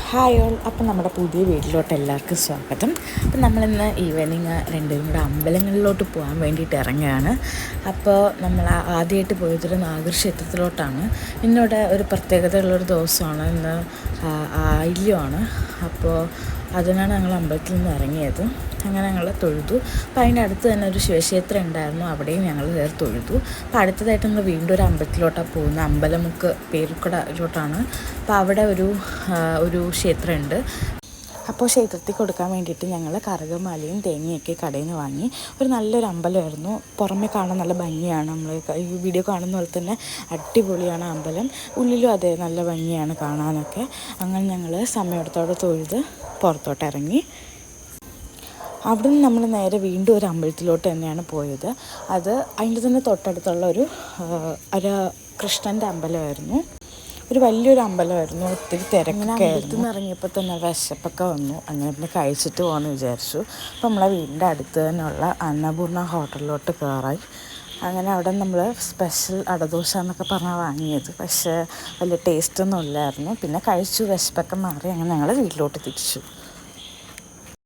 Hi all. അപ്പം നമ്മുടെ പുതിയ വീട്ടിലോട്ട് എല്ലാവർക്കും സ്വാഗതം. അപ്പം നമ്മളിന്ന് ഈവനിങ് രണ്ടുപേരും കൂടെ അമ്പലങ്ങളിലോട്ട് പോകാൻ വേണ്ടിയിട്ട് ഇറങ്ങുകയാണ്. അപ്പോൾ നമ്മൾ ആദ്യമായിട്ട് പോയതൊരു നാഗർ ക്ഷേത്രത്തിലോട്ടാണ്. ഇന്നിവിടെ ഒരു പ്രത്യേകതയുള്ളൊരു ദിവസമാണ്. ഇന്ന് ആയില്യമാണ്. അപ്പോൾ അതിനാണ് ഞങ്ങൾ അമ്പലത്തിൽ നിന്ന് ഇറങ്ങിയത്. അങ്ങനെ ഞങ്ങൾ തൊഴുതു. അപ്പോൾ അതിൻ്റെ അടുത്ത് തന്നെ ഒരു ശിവക്ഷേത്രം ഉണ്ടായിരുന്നു, അവിടെയും ഞങ്ങൾ കയറി തൊഴുതു. അപ്പോൾ അടുത്തതായിട്ട് നമ്മൾ വീണ്ടും ഒരു അമ്പലത്തിലോട്ടാണ് പോകുന്നത്. അമ്പലമുക്ക് പേരുക്കടയിലോട്ടാണ്. അപ്പോൾ അവിടെ ഒരു ക്ഷേത്രമുണ്ട്. അപ്പോൾ ക്ഷേത്രത്തിൽ കൊടുക്കാൻ വേണ്ടിയിട്ട് ഞങ്ങൾ കറുകമാലയും തേങ്ങയൊക്കെ കടയിൽ നിന്ന് വാങ്ങി. ഒരു നല്ലൊരു അമ്പലമായിരുന്നു. പുറമെ കാണാൻ നല്ല ഭംഗിയാണ്. നമ്മൾ ഈ വീഡിയോ കാണുന്ന പോലെ തന്നെ അടിപൊളിയാണ് അമ്പലം. ഉള്ളിലും അതെ നല്ല ഭംഗിയാണ് കാണാനൊക്കെ. അങ്ങനെ ഞങ്ങൾ സമയത്തോടെ തൊഴുത് പുറത്തോട്ട് ഇറങ്ങി. അവിടെ നിന്ന് നമ്മൾ നേരെ വീണ്ടും ഒരു അമ്പലത്തിലോട്ട് തന്നെയാണ് പോയത്. അതിൻ്റെ തന്നെ തൊട്ടടുത്തുള്ള ഒരു കൃഷ്ണൻ്റെ അമ്പലമായിരുന്നു. ഒരു വലിയൊരു അമ്പലമായിരുന്നു. ഒത്തിരി തിരക്കൊക്കെ ആയിരുന്നു. നിന്ന് ഇറങ്ങിയപ്പോൾ തന്നെ വിശപ്പൊക്കെ വന്നു. അങ്ങനെ പിന്നെ കഴിച്ചിട്ട് പോകാമെന്ന് വിചാരിച്ചു. അപ്പോൾ നമ്മളെ വീടിൻ്റെ അടുത്ത് തന്നെയുള്ള അന്നപൂർണ ഹോട്ടലിലോട്ട് കയറായി. അങ്ങനെ അവിടെ നമ്മൾ സ്പെഷ്യൽ അടദോശ എന്നൊക്കെ പറഞ്ഞാൽ വാങ്ങിയത്. പക്ഷേ വലിയ ടേസ്റ്റൊന്നും ഇല്ലായിരുന്നു. പിന്നെ കഴിച്ചു, വിശപ്പൊക്കെ മാറി. അങ്ങനെ ഞങ്ങൾ വീട്ടിലോട്ട് തിരിച്ചു.